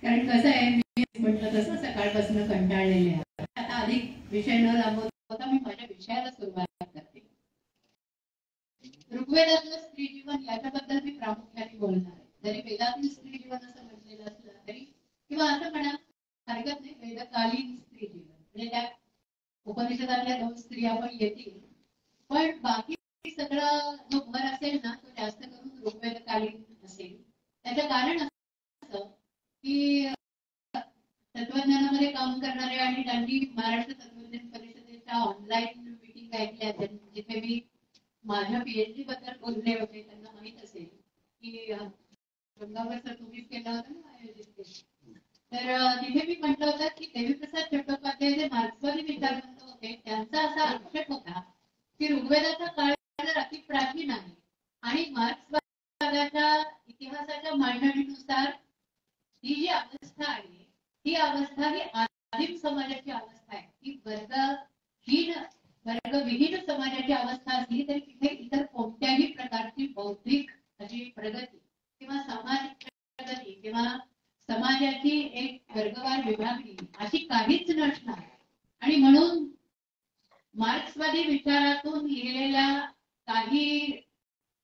कारण कसं आहे, मी म्हटलं तसं सकाळपासून कंटाळलेले आहे. आता अधिक विषय न लांबवता मी माझ्या विषयाला सुरुवात करते. ऋग्वेदातलं स्त्री जीवन याच्याबद्दल मी प्रामुख्याने बोलणार आहे. जरी वेदातील स्त्री जीवन असं म्हटलेलं असलं तरी, किंवा असं म्हणा हरकत नाही, वेदकालीन स्त्री जीवन म्हणजे त्या उपनिषदातल्या 2 स्त्रिया पण येतील, पण बाकी सगळं जो भर असेल ना तो जास्त करून ऋग्वेदकालीन असेल. त्याचं कारण असं की तत्वज्ञानामध्ये काम करणारे आणि ज्यांनी महाराष्ट्र तत्वज्ञान परिषदेच्या ऑनलाईन मीटिंग ऐकल्या, जिथे मी माझ्या पीएचडी बद्दल बोलले होते, त्यांना माहित असेल की गंगावर सर तुम्हीच केलं होतं ना आयोजित. तर तिथे मी म्हटलं होतं की देवीप्रसाद चट्टोपाध्याय जे मार्क्सवादी विचारवंत होते, त्यांचा असा आक्षेप होता की ऋग्वेदाचा काळ जर अति प्राचीन आहे आणि मार्क्सवादाच्या इतिहासाच्या मांडणीनुसार ही जी अवस्था आहे ही अवस्था ही आदिम समाजाची अवस्था आहे. ही वर्गविहीन समाजाची अवस्था असली तरी तिथे इतर कोणत्याही प्रकारची बौद्धिक अशी प्रगती किंवा सामाजिक प्रगती किंवा समाजाची एक वर्गवार विभागणी अशी काहीच नसणार. आणि म्हणून मार्क्सवादी विचारातून लिहिलेल्या काही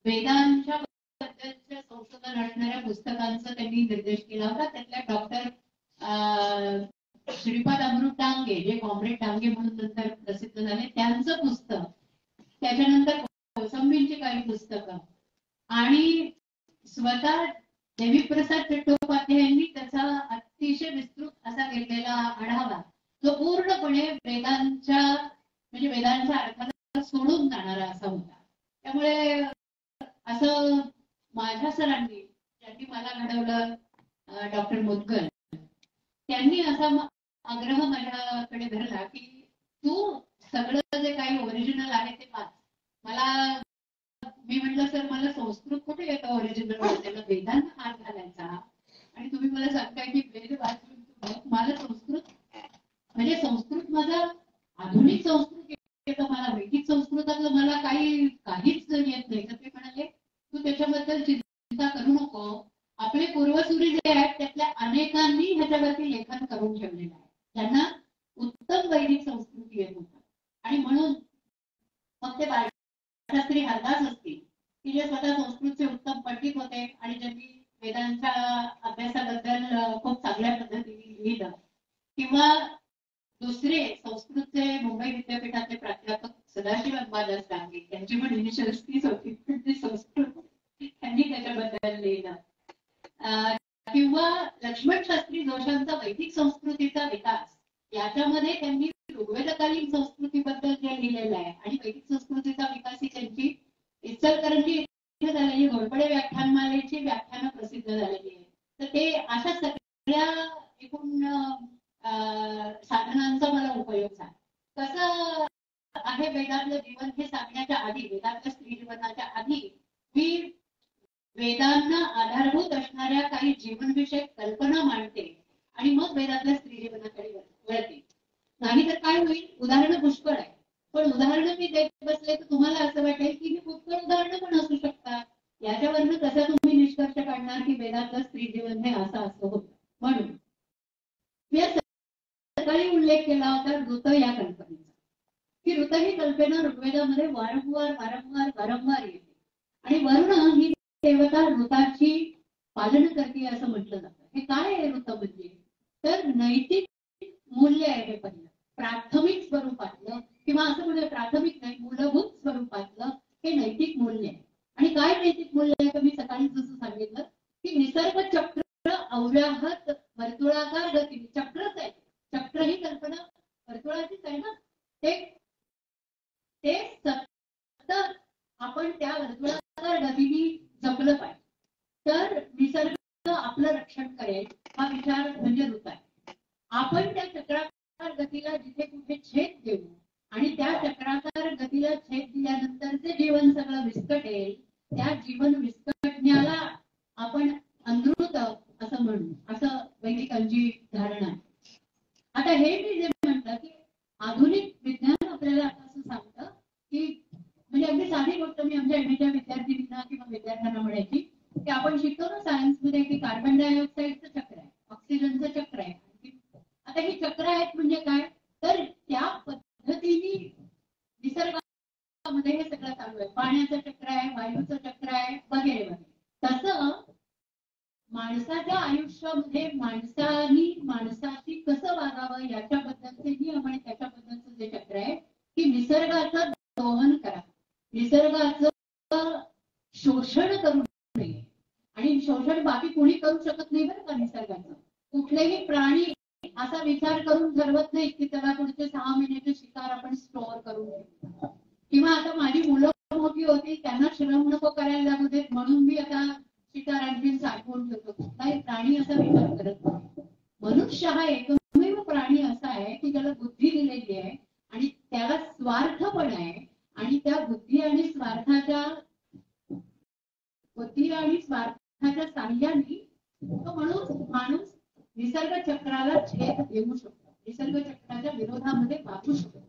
वेदांच्या बद्दलच्या संशोधन असणाऱ्या पुस्तकांचा त्यांनी निर्देश केला होता. त्यातल्या डॉक्टर श्रीपाद अमृत टांगे, जे कॉम्रेड टांगे म्हणून नंतर प्रसिद्ध झाले, त्यांचं पुस्तक, त्याच्यानंतर कोसंबींची काही पुस्तकं आणि स्वतः देवीप्रसाद चट्टोपाध्यायांनी त्याचा अतिशय विस्तृत असा घेतलेला आढावा, जो पूर्णपणे वेदांच्या अर्थाला सोडून जाणारा असा होता. त्यामुळे असं माझ्या सरांनी, ज्यांनी मला घडवलं, डॉक्टर मोदकर, त्यांनी असा आग्रह माझ्याकडे धरला की तू सगळं जे काही ओरिजिनल आहे ते वाच. मी म्हटलं सर मला संस्कृत कुठे येतं ओरिजिनल वाचायला, वेदांना हात घालायचा, आणि तुम्ही मला सांगताय की वेद वाचून मला संस्कृत म्हणजे संस्कृत माझा आधुनिक संस्कृत येतं, मला वैदिक संस्कृतातलं मला काहीच येत नाही. तर ते म्हणाले तू त्याच्याबद्दल चिंता करू नको, आपले पूर्वसुरी जे आहेत त्यातल्या अनेकांनी ह्याच्यावरती लेखन करून ठेवलेलं आहे, त्यांना उत्तम वैदिक संस्कृती येत होतं. आणि म्हणून मग ते बाळशास्त्री हरदास असतील की जे स्वतः संस्कृतचे उत्तम पंडित होते आणि ज्यांनी वेदांच्या अभ्यासाबद्दल खूप चांगल्या पद्धतीने लिहिलं, किंवा दुसरे संस्कृतचे मुंबई विद्यापीठाचे प्राध्यापक सदाशिव अंबादास डांगे, त्यांची पण इनिशियल्स तीच होती, ते संस्कृत, त्यांनी त्याच्याबद्दल लिहिलं. किंवा लक्ष्मण शास्त्री जोशांचा वैदिक संस्कृतीचा विकास, याच्यामध्ये त्यांनी ऋग्वेदकालीन संस्कृतीबद्दल जे लिहिलेलं आहे आणि वैदिक संस्कृतीचा विकास ही त्यांची इचलकरंजी इथे झालेली घोरपडे व्याख्यानमालेची व्याख्यानं प्रसिद्ध झालेली आहे. तर ते अशा सगळ्या एकूण साधनांचा मला उपयोग झाला. कसं आहे वेदातलं जीवन हे सांगण्याच्या आधी, वेदातल्या स्त्री जीवनाच्या आधी मी वेदांना आधारभूत असणाऱ्या काही जीवनविषयक कल्पना मांडते आणि मग वेदातल्या स्त्री जीवनाकडे वळते. नाहीतर काय होईल, उदाहरणं पुष्कळ आहे, पण उदाहरणं मी देत बसले तर तुम्हाला असं वाटेल की मी पुष्कळ उदाहरणं पण असू शकतात. याच्यावरनं कसं तुम्ही निष्कर्ष काढणार की वेदातलं स्त्री जीवन हे असं होतं. म्हणून मी सकाळी उल्लेख केला होता ऋत या कल्पनेचा, की ऋत ही कल्पना ऋग्वेदामध्ये वारंवार येते. आणि वरुण ही देवता ऋताची पालन करते असं म्हटलं जातं. हे काय आहे ऋत म्हणजे? तर नैतिक मूल्य आहे हे पहिलं, प्राथमिक स्वरूपातलं, किंवा असं म्हणजे प्राथमिक नाही, मूलभूत स्वरूपातलं हे नैतिक मूल्य आहे. आणि काय नैतिक मूल्य आहे तर मी सकाळी जसं सांगितलं की निसर्ग चक्र अव्याहत वर्तुळाकार गती, चक्रच आहे. चक्र ही कल्पना वर्तुळाचीच आहे ना. ते सतत आपण त्या वर्तुळाकार गतीने जपलं पाहिजे, तर निसर्ग आपलं रक्षण करेल, हा विचार म्हणजे ऋत आहे. आपण त्या चक्राकार गतीला जिथे कुठे छेद देऊ आणि त्या चक्राकार गतीला छेद दिल्यानंतरचे जीवन सगळं विस्कटेल, त्या जीवन विस्कटण्याला आपण अनृत असं म्हणू, असं वैदिकांची धारणा आहे. आता हे मी जे म्हटलं की आधुनिक विज्ञान आपल्याला असं सांगतं की, म्हणजे अगदी साधी गोष्ट मी आमच्या एमएच्या विद्यार्थ्यांना किंवा विद्यार्थ्यांना म्हणायची की आपण शिकतो ना सायन्स मध्ये की कार्बन डायऑक्साईडचं चक्र आहे, ऑक्सिजन चक्र आहेत म्हणजे काय, तर त्या पद्धतीने निसर्गामध्ये हे सगळं चालू आहे. पाण्याचं चक्र आहे, वायूचं चक्र आहे, वगैरे वगैरे. तसं माणसाच्या आयुष्यामध्ये माणसानी माणसाशी कसं वागावं याच्याबद्दलचे नियम आणि त्याच्याबद्दलचं जे चक्र आहे की निसर्गाचं दोहन करा, निसर्गाचं शोषण करू नये. आणि शोषण बाकी कोणी करू शकत नाही बरं का निसर्गाचं. कुठलेही प्राणी असा विचार करून ठरवत नाही की त्याला पुढचे 6 महिन्याचे शिकार आपण स्टोअर करून ठेवू, किंवा आता माझी मुलं मोठी होती त्यांना श्रम नको करायला लागू देत म्हणून मी आता शिकार आणखी साठवून ठेवतो. कुठलाही प्राणी असा विचार करत नाही. मनुष्य हा एकमेव प्राणी असा आहे की त्याला बुद्धी दिलेली आहे आणि त्याला स्वार्थ पण आहे. आणि त्या बुद्धी आणि स्वार्थाच्या साह्याने तो माणूस निसर्ग चक्राला छेद देऊ शकतो, निसर्ग चक्राच्या विरोधामध्ये वागू शकतो.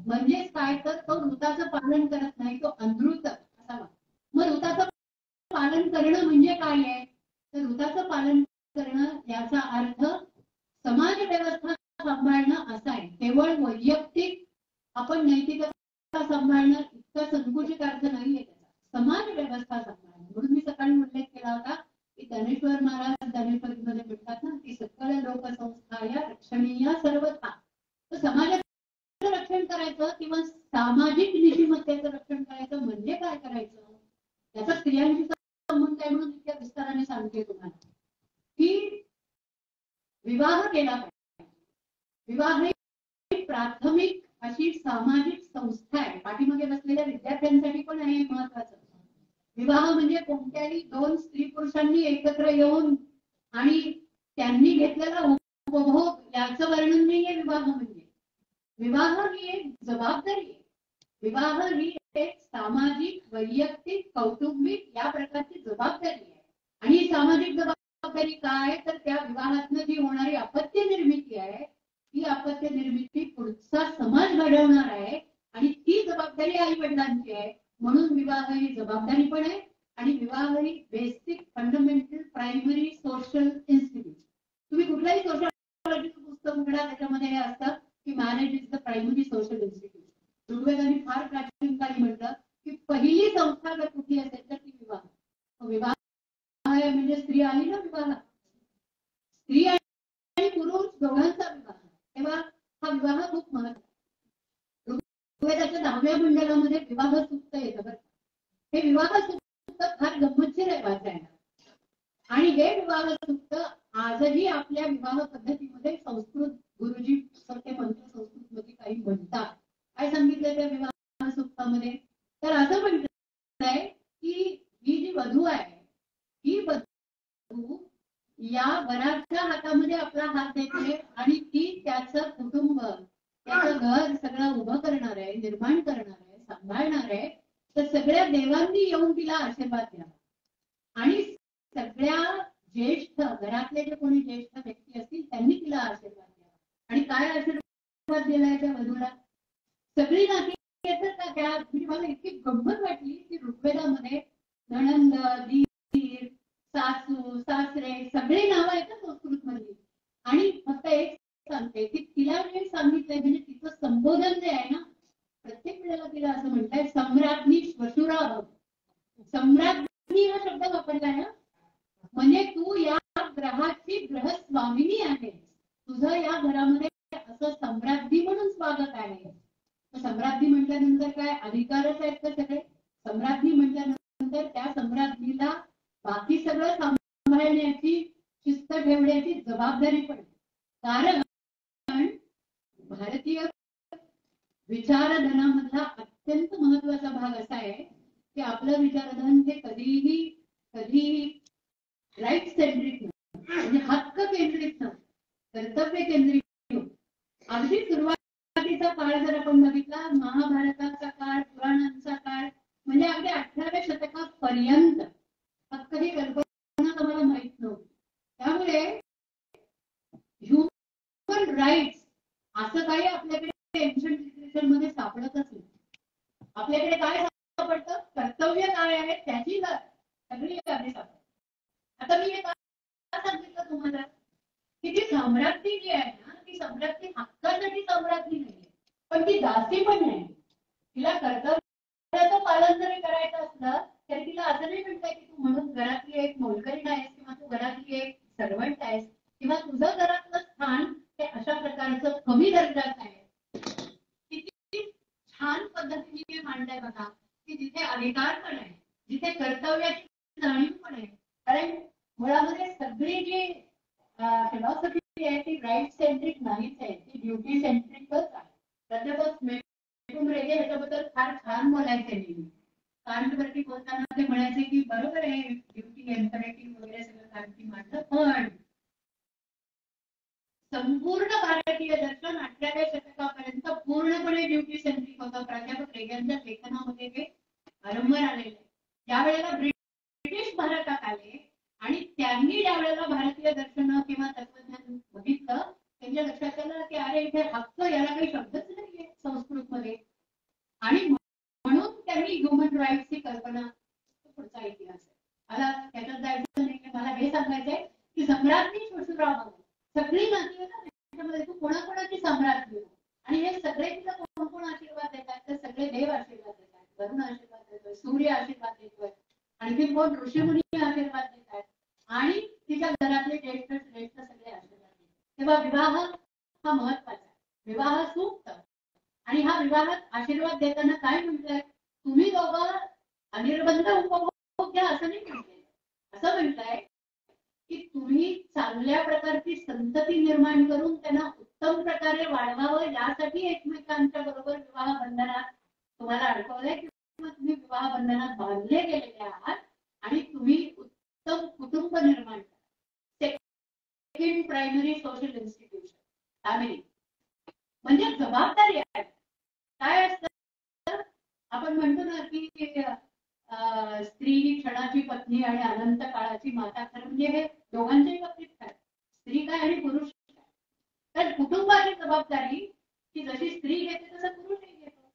म्हणजेच काय, तर तो ऋताचं पालन करत नाही, तो अनृत असावा. मग ऋताचं पालन करणं म्हणजे काय आहे, तर ऋताचं पालन करणं याचा अर्थ समाज व्यवस्था सांभाळणं असा आहे. केवळ वैयक्तिक आपण नैतिकता सांभाळणं इतका संकुचित अर्थ नाहीये त्याचा. समाज व्यवस्था सांभाळणं. म्हणून मी सकाळी उल्लेख केला होता की ज्ञानेश्वर महाराज ज्ञानेश्वरीमध्ये म्हणतात ना की सकल लोकसंस्था या रक्षणीय सर्वथा. तर समाजाचं रक्षण करायचं किंवा सामाजिक नीतिमत्तेचं रक्षण करायचं म्हणजे काय करायचं, त्याचा स्त्रियांशी संबंध आहे. म्हणून इतक्या विस्ताराने सांगते तुम्हाला की विवाह केला पाहिजे. विवाह ही प्राथमिक अशी सामाजिक संस्था आहे. पाठीमागे बसलेल्या विद्यार्थ्यांसाठी पण आहे महत्वाचं. विवाह म्हणजे कोणत्याही 2 स्त्री पुरुषांनी एकत्र येऊन आणि त्यांनी घेतलेला उपभोग याचं वर्णन नाहीये विवाह म्हणजे. विवाह ही एक जबाबदारी आहे. विवाह ही एक सामाजिक, वैयक्तिक, कौटुंबिक या प्रकारची जबाबदारी आहे. आणि ही सामाजिक जबाबदारी काय, तर त्या विवाहातनं जी होणारी अपत्य निर्मिती आहे ही अपत्य निर्मिती पुढचा समाज घडवणार आहे आणि ती जबाबदारी आई वडिलांची आहे. म्हणून विवाह ही जबाबदारी पण आहे आणि विवाह ही basic, fundamental, primary social institute. तुम्ही कुठलाही सोशलॉलॉजीचं पुस्तक उघडा, त्याच्यामध्ये हे असतं की marriage is the primary social institute. ऋग्वेदांनी फार प्राचीन काळी म्हटलं की पहिली संस्था जर कुठली असेल तर ती विवाह. विवाह म्हणजे स्त्री आली ना विवाह, स्त्री आणि पुरुष दोघांचा विवाह. तेव्हा हा विवाह खूप महत्त्वाचा. ऋग्वेदाच्या 10व्या मंडलामध्ये विवाह सूक्त येतं बरं. हे विवाह सूक्त फार गंमतशीर आहे वाचायला. आणि हे विवाह सूक्त आजही आपल्या विवाह पद्धतीमध्ये संस्कृत गुरुजी सारखे मंत्र संस्कृत मध्ये काही म्हणतात. काय सांगितलं त्या विवाह सूक्तामध्ये, तर असं म्हटलंय की ही जी वधू आहे ही वधू या वराच्या हातामध्ये आपला हात देते आणि ती त्याचं कुटुंब, त्याचं घर सगळं उभं करणार आहे, निर्माण करणार आहे, सांभाळणार आहे. तर सगळ्या देवांनी येऊन तिला आशीर्वाद द्यावा आणि सगळ्या ज्येष्ठ घरातले जे कोणी ज्येष्ठ व्यक्ती असतील त्यांनी तिला आशीर्वाद द्यावा. आणि काय आशीर्वाद दिलाय त्या वधूला, सगळी नाती येतात ना त्या. मला इतकी गंमत वाटली की ऋग्वेदामध्ये नणंद, दीर, सासू, सासरे सगळे नावं आहेत संस्कृत मधली. आणि फक्त एक सांगते की तिला जे सांगितलंय म्हणजे तिचं संबोधन जे आहे ना, प्रत्येक वेळेला तिला असं म्हणताय सम्राज्ञी श्वशुरा. सम्राज्ञी हा शब्द वापरलाय ना, म्हणजे तू या ग्रहाची ग्रहस्वामिनी आहे. तुझं या घरामध्ये असं सम्राज्ञी म्हणून स्वागत आहे. सम्राज्ञी म्हटल्यानंतर काय अधिकारच आहेत का सगळे. सम्राज्ञी म्हटल्यानंतर त्या सम्राज्ञीला बाकी सगळं सांभाळण्याची, शिस्त ठेवण्याची जबाबदारी पण. कारण भारतीय विचारधनामधला अत्यंत महत्वाचा भाग असा आहे की आपलं विचारधन हे कधीही राईट सेंट्रिक म्हणजे हक्क केंद्रित नव्हतं, कर्तव्य केंद्रित. अगदी सुरुवातीचा काळ जर आपण बघितला, महाभारताचा काळ, पुराणांचा काळ, म्हणजे अगदी 18व्या शतकापर्यंत हक्क ही कल्पना तुम्हाला माहित नव्हती. त्यामुळे ह्युमन राईट्स असं काही आपल्याकडे एन्शंट लिटरेचर मध्ये सापडतच नाही. आपल्याकडे काय सापडतं, कर्तव्य काय आहे त्याची सगळी यादी सापडते. आता मी हे काय सांगितलं तुम्हाला की ती सम्राज्ञी जी आहे ना, ती सम्राज्ञी हक्कासाठी सम्राज्ञी नाहीये, पण ती दासी पण नाही. तिला कर्तव्याचं पालन जरी करायचं असलं तरी तिला असं नाही म्हणताय की तू म्हणून घरातली एक मोलकरीण आहेस किंवा तू घरातली एक सर्वंट आहेस किंवा तुझं घरातलं स्थान हे अशा प्रकारचं कमी दर्जाचं आहे. किती छान पद्धतीने मांडलंय बघा की जिथे अधिकार पण आहे, जिथे कर्तव्याची जाणीव पण आहे. कारण मुळामध्ये सगळी जी फिलॉसॉफी आहे ती राईट सेंट्रिक नाहीच आहे, ती ड्युटी सेंट्रिकच आहे. प्राध्यापक रेगे ह्याच्याबद्दल फार छान बोलायचे नेहमी. कांटवरती बोलताना ते म्हणायचे की बरोबर आहे ड्युटी इम्परेटिव्ह वगैरे सगळं कांटी मांडलं, पण संपूर्ण भारतीय दर्शन 18व्या शतकापर्यंत पूर्णपणे ड्युटी सेंट्रिक होतं. प्राध्यापक रेग्यांच्या लेखनामध्ये ते वारंवार आलेलं आहे. ज्या वेळेला ब्रिटिश भारतात आले आणि त्यांनी ज्या वेळेला भारतीय दर्शन किंवा तत्वज्ञान बघितलं त्यांच्या लक्षात आलं की अरे इथे हक्क याला काही शब्दच नाहीये संस्कृत मध्ये. आणि म्हणून त्यांनी ह्युमन राईट्सची कल्पना, पुढचा इतिहास आहे. मला त्याच्यात जायचं नाही, मला हे सांगायचंय की सम्राज्ञी शिशुराव सगळी नाती त्याच्यामध्ये तू कोणाकोणाची सम्राज्ञी हो आणि हे सगळे तिला कोण कोण आशीर्वाद देतात, तर सगळे देव आशीर्वाद देतात, वरुण आशीर्वाद देतोय, सूर्य आशीर्वाद देतोय, आणखी कोण ऋषीमुनी आशीर्वाद देतात आणि तिच्या घरातले ज्येष्ठ श्रेष्ठ सगळे आशीर्वाद देतात. तेव्हा विवाह हा महत्वाचा आहे, विवाह सूक्त. आणि हा विवाहात आशीर्वाद देताना काय म्हटलंय, तुम्ही दोघं अनिर्बंध उपभोग घ्या असं नाही म्हटलंय. असं म्हटलंय की तुम्ही चांगल्या प्रकारची संतती निर्माण करून त्यांना उत्तम प्रकारे वाढवावं यासाठी एकमेकांच्या बरोबर विवाह बंधनात तुम्हाला अडकवलंय किंवा तुम्ही विवाह बंधनात बांधले गेलेले आहात आणि तुम्ही उत्तम कुटुंब निर्माण करा. Second primary social institution family म्हणजे जबाबदारी आहे. काय असतं आपण म्हणतो ना की स्त्री ही क्षणाची पत्नी आणि अनंत काळाची माता. खरं म्हणजे हे दोघांच्याही बाबतीत काय, स्त्री काय आणि पुरुष काय. तर कुटुंबाची जबाबदारी की जशी स्त्री घेते तसं पुरुषही घेतो.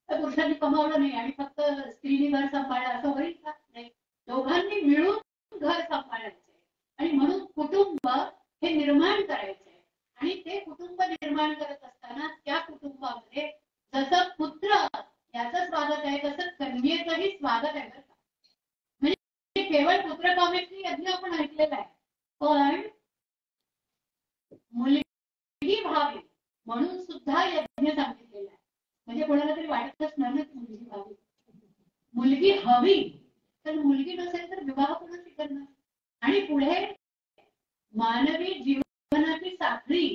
तर पुरुषांनी कमावलं नाही आणि फक्त स्त्रीने घर सांभाळलं असं होईल का? नाही, दोघांनी मिळून घर सांभाळायचंय आणि म्हणून कुटुंब हे निर्माण करायचंय. आणि ते कुटुंब निर्माण करत असताना त्या कुटुंबामध्ये जसं पुत्र याचं स्वागत आहे तसं कन्येचंही स्वागत आहे. बरं का, म्हणजे केवळ पुत्रकामेष्टी यज्ञ आपण ऐकलेला आहे, पण मुलगी व्हावी म्हणून सुद्धा यज्ञ सांगितलेला आहे. म्हणजे कोणाला तरी वाटत असणार ना की मुलगी व्हावी, मुलगी हवी. तर मुलगी नसेल तर विवाह कोणाशी करणार. आणि पुढे मानवी जीवनाची साखळी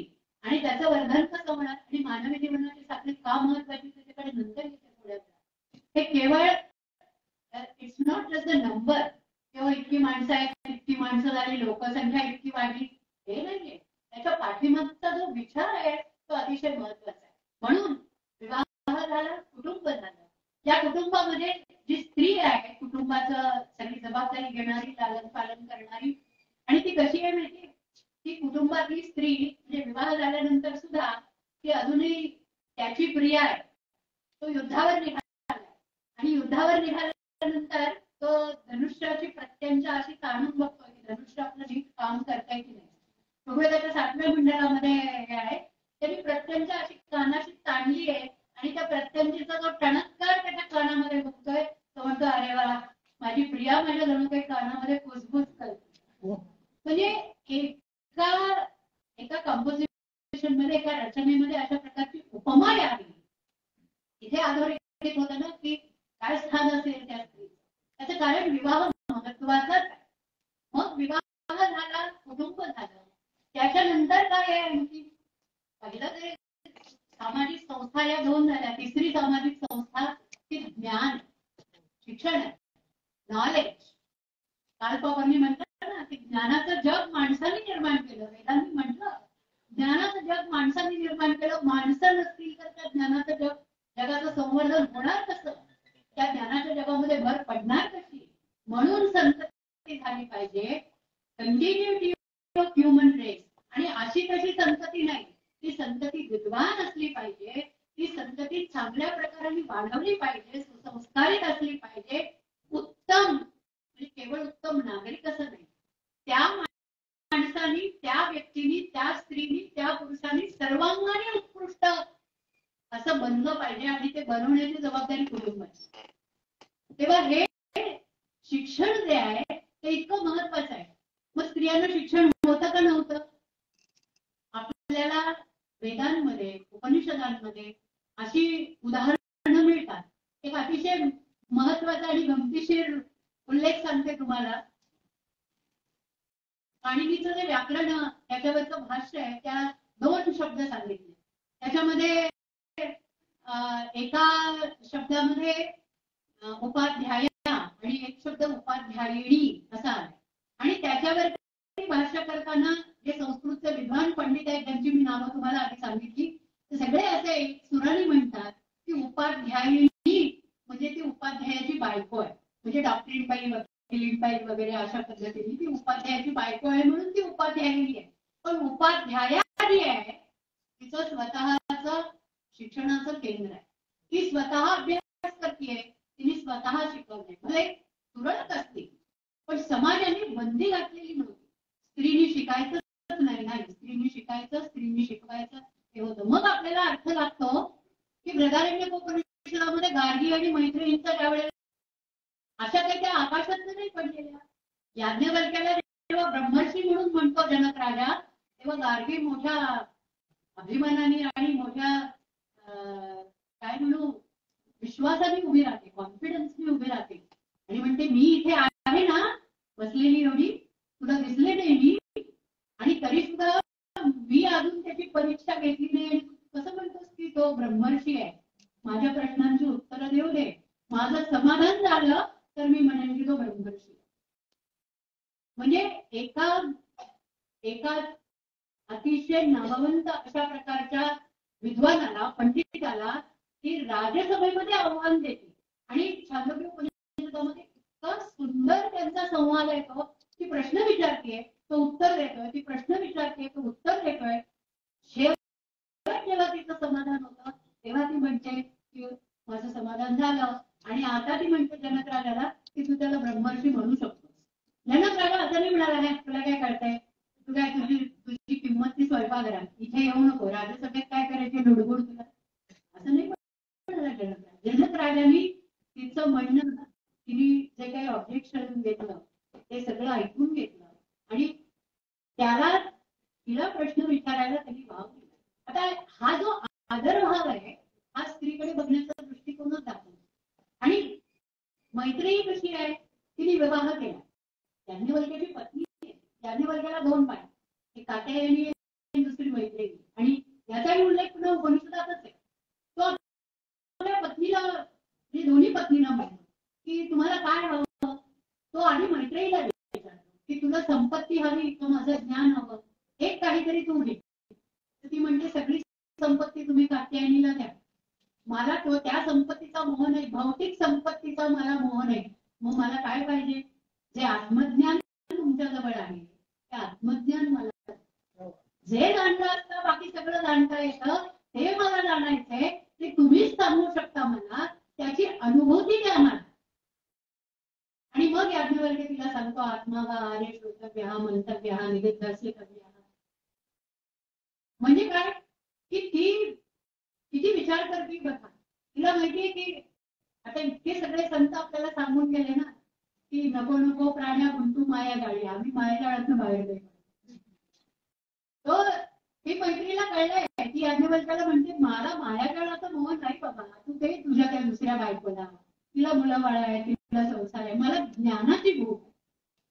आणि त्याचं वर्धन कसं होणार आणि मानवी जीवनाची साखळी का महत्वाची त्याच्याकडे नंतर पुढे. हे केवळ it's not just the number, किंवा इतकी माणसं आहेत, इतकी माणसं झाली, लोकसंख्या इतकी वाढली, हे नाहीये. त्याच्या पाठीमागचा जो विचार आहे तो अतिशय महत्वाचा आहे. म्हणून विवाह झाला, कुटुंब झालं. या कुटुंबामध्ये जी स्त्री आहे कुटुंबाचं सगळी जबाबदारी घेणारी, लालन पालन करणारी, आणि ती कशी आहे माहिती, ती कुटुंबातली स्त्री म्हणजे विवाह झाल्यानंतर सुद्धा ती अजूनही त्याची प्रिया आहे. तो युद्धावर निघाला आणि युद्धावर निघाल्यानंतर तो धनुष्याची प्रत्यंचा अशी ताणून बघतोय की धनुष्य आपलं नीट काम करताय की नाही. पुढे त्याच्या 7व्या मंडळामध्ये हे आहे, त्यांनी प्रत्यंचा अशी कानाशी ताणली आहे आणि त्या प्रत्यंचीचा जो टणत्कार त्याच्या कानामध्ये बघतोय, तो म्हणतो अरे वा, माझी प्रिया माझ्या जणू काही कानामध्ये कुजबुज करते. म्हणजे एका कंपोजिशन मध्ये, एका रचनेमध्ये अशा प्रकारची उपमा यावी. इथे अधोरेखित होतं ना की काय स्थान असेल त्या स्त्रीचं. त्याचं कारण विवाह महत्वाचाच आहे. मग विवाह झाला, कुटुंब झालं, त्याच्यानंतर काय आहे आणखी, पहिलं तरी सामाजिक संस्था या 2 झाल्या. तिसरी सामाजिक संस्था ती ज्ञान, शिक्षण आहे, नॉलेज. काल म्हणतात ना की ज्ञानाचं जग माणसाने निर्माण केलं. वेदांनी म्हटलं ज्ञानाचं जग माणसाने निर्माण केलं. माणसं नसतील तर त्या ज्ञानाचं जगाचं संवर्धन होणार कसं, त्या ज्ञानाच्या जगामध्ये भर पडणार कशी. म्हणून संतती झाली पाहिजे, कंटिन्युटी ऑफ ह्युमन रेस. आणि अशी तशी संतती नाही, ती संतती विद्वान असली पाहिजे, ती संतती चांगल्या प्रकारे वाढवली पाहिजे, सुसंस्कारित असली पाहिजे, उत्तम म्हणजे केवळ उत्तम नागरिक असं नाही, त्या माणसानी, त्या व्यक्तीनी, त्या स्त्रीनी, त्या पुरुषांनी सर्व बनलं पाहिजे आणि ते बनवण्याची जबाबदारी कुटुंबाची. तेव्हा हे शिक्षण जे आहे ते इतकं महत्वाचं आहे. मग स्त्रियांना शिक्षण होतं का नव्हतं? आपल्याला वेदांमध्ये उपनिषदांमध्ये अशी उदाहरणं मिळतात. एक अतिशय महत्वाचा आणि गमतीशीर उल्लेख सांगते तुम्हाला. पाणिनीचं जे व्याकरण याच्यावरचं भाष्य आहे त्या 2 शब्द सांगितले. त्याच्यामध्ये एका शब्दामध्ये उपाध्याय आणि एक शब्द उपाध्यायिनी असा आहे. आणि त्याच्यावर भाष्य करताना जे संस्कृतचे विद्वान पंडित आहेत ज्यांची मी नावं तुम्हाला आधी सांगितली ते सगळे असे सुराने म्हणतात की उपाध्यायिनी म्हणजे ती उपाध्यायाची बायको आहे. म्हणजे डॉक्टरीन पाहिजे वगैरे अशा पद्धतीने ती उपाध्यायाची बायको आहे म्हणून ती उपाध्यायिनी आहे. पण उपाध्याया जी आहे तिचं स्वतःचं शिक्षणाचं केंद्र आहे. ती स्वतः अभ्यास करते, तिने स्वतः शिकवले. भले तुरळक असते पण समाजाने बंदी घातलेली नव्हती. स्त्रीने शिकायचंच नाही, स्त्रीने शिकायचं, स्त्रीने शिकवायचं हे होतं. मग आपल्याला अर्थ लागतो की बृहदारण्यकोपनिषदामध्ये गार्गी आणि मैत्रिणींचा ज्यावेळेला अशा काही त्या आकाशात नाही पडलेल्या. याज्ञवल्क्याला जेव्हा ब्रह्मर्षी म्हणून म्हणतो जनक राजा तेव्हा गार्गी मोठ्या अभिमानाने आणि मोठ्या काय म्हणू विश्वासाने उभी राहते, कॉन्फिडन्सने उभी राहते आणि म्हणते मी इथे आहे ना बसलेली एवढी, तुला दिसले नाही मी, आणि तरी सुद्धा मी अजून त्याची परीक्षा घेतली नाही. कसं म्हणतोस की तो ब्रह्मर्षी आहे, माझ्या प्रश्नांची उत्तरं देऊ दे, माझं समाधान झालं तर मी म्हणेन की तो ब्रह्मर्षी. म्हणजे एका अतिशय नामवंत अशा प्रकारच्या विद्वानाला पंडिताला ती राज्यसभेमध्ये आव्हान देते आणि छांदोग्य उपनिषदामध्ये इतका सुंदर त्यांचा संवाद आहे तो. ती प्रश्न विचारते तो उत्तर देतोय, ती प्रश्न विचारते तो उत्तर देतोय. जेव्हा तिचं समाधान होतं तेव्हा ती म्हणते की माझं समाधान झालं. आणि आता ती म्हणते जनक राजाला की तू त्याला ब्रह्मर्षी म्हणू शकतोस. जनक राजा असं नाही म्हणाला नाही तुला काय कळतंय, तू काय तुझी किंमत ती स्वयंपाकघरात, इथे येऊ नको, राज्यसभेत काय करायचे लुडबुड तुला, असं नाही म्हणाला जनक राजा. जनक राजांनी तिचं म्हणणं, तिने जे काही ऑब्जेक्शन घेतलं ते सगळं ऐकून घेतलं आणि त्याला तिला प्रश्न विचारायला त्यांनी भाव दिला. आता हा जो आदरभाव आहे हा स्त्रीकडे बघण्याचा दृष्टिकोनच दाखवतो. आणि मैत्रिणी कशी आहे, तिने विवाह केला, याज्ञवल्क्याची पत्नी आहे. याज्ञवल्क्याला 2 बायका, एक कात्यायनी आणि दुसरी मैत्रिणी. आणि याचाही उल्लेख पुन्हा उपनिषदातच आहे. तो आपल्या पत्नीला म्हणजे दोन्ही पत्नीला म्हणतो की तुम्हाला काय हवं. तो आधी मैत्रिणीला विचारतो की तुला संपत्ती हवी का माझं ज्ञान हवं, एक काहीतरी तू घे. तर ती म्हणते सगळी संपत्ती तुम्ही कात्यायनीला द्या, मला तो त्या संपत्तीचा मोह नाही, भौतिक संपत्तीचा मला मोह नाही. मग मला काय पाहिजे, जे आत्मज्ञान तुमच्या जवळ आहे ते आत्मज्ञान मला, जे जाणलं असतं बाकी सगळं जाणता येतं ते मला जाणायचंय, ते तुम्हीच सांगू शकता मला, त्याची अनुभूती द्या मला. आणि मग याज्ञवल्क्य तिला सांगतो आत्मा वा आर्य श्रोतव्य मंतव्य निगद्धस्य कव्य. म्हणजे काय की ती किती विचार करते बघा. तिला माहितीये की आता इतके सगळे संत आपल्याला सांगून गेले ना की नको नको प्राण्या गुंतू माया जाळी, आम्ही मायाजाळातून बाहेर नाही. तो ही मैत्रीला कळलंय की याज्ञवल्क्याला म्हणते मला मायाजाळाचा मोह नाही बाबा, तू ते तुझ्या त्या दुसऱ्या बायकोला, तिला मुलं बाळ आहे, तिला संसार आहे, मला ज्ञानाची भूक आहे.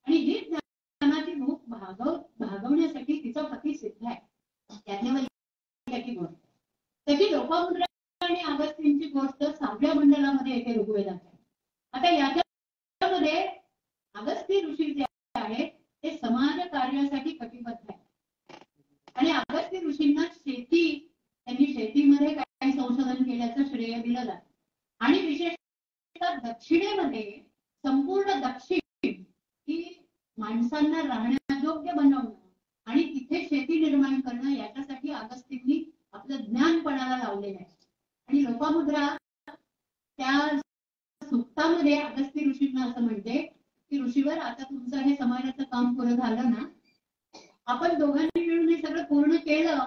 आणि ही ज्ञानाची भूक भागवण्यासाठी तिचा पती सिद्ध आहे. याज्ञवल्क्याची गोष्ट त्याची लोपामुद्रा आणि अगस्त्यांची गोष्ट 6व्या मंडलामध्ये येते ऋग्वेदात. आता याच्यामध्ये अगस्त्य ऋषी जे आहेत ते समाज कार्यासाठी कटिबद्ध आहेत. आणि अगस्त्य ऋषींना त्यांनी शेतीमध्ये काही संशोधन केल्याचं श्रेय दिलं जातं. आणि विशेषतः दक्षिणेमध्ये संपूर्ण दक्षिण ही माणसांना राहण्यायोग्य बनवणं आणि तिथे शेती निर्माण करणं याच्यासाठी अगस्त्यांनी आपलं ज्ञान पणाला लावलेलं आहे. आणि लोपामुद्रा त्या सुक्तामध्ये अगस्त्य ऋषींना असं म्हणते की ऋषीवर आता तुमचं हे समाजाचं काम पुरं झालं ना, आपण दोघांनी मिळून हे सगळं पूर्ण केलं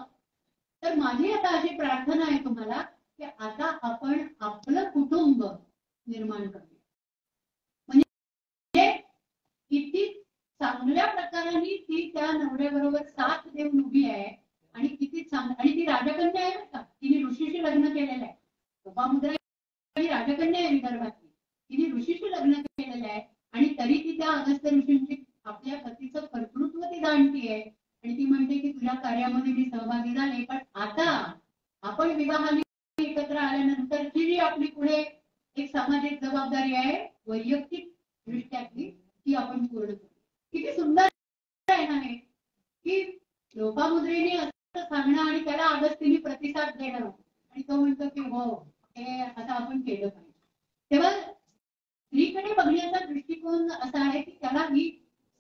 तर माझी आता अशी प्रार्थना आहे तुम्हाला की आता आपण आपलं कुटुंब निर्माण करूया. म्हणजे किती चांगल्या प्रकाराने ती त्या नवऱ्याबरोबर साथ देऊन उभी आहे आणि किती आणि ती राजकन्या आहे का, तिने ऋषीशी लग्न केलेलं आहे. लोपामुद्रा ही राजकन्या आहे विदर्भातली, तिने ऋषीशी लग्न केलेलं आहे आणि तरी ती त्या अगस्त्य ऋषींची आपल्या पतीचं कर्तृत्व ती जाणतीये आणि ती म्हणते की तुझ्या कार्यामध्ये मी सहभागी झाले, पण आता आपण विवाहाने एकत्र आल्यानंतरची जी आपली पुढे एक सामाजिक जबाबदारी आहे वैयक्तिक दृष्ट्यातली, ती आपण पूर्ण करू. किती सुंदर आहे ना हे, की लोपामुद्रेने असं सांगणं आणि त्याला अगस्तीने प्रतिसाद देणं आणि तो म्हणतो की हो हे आता आपण केलं पाहिजे. तेव्हा स्त्रीकडे बघण्याचा दृष्टिकोन असा आहे की त्याला ही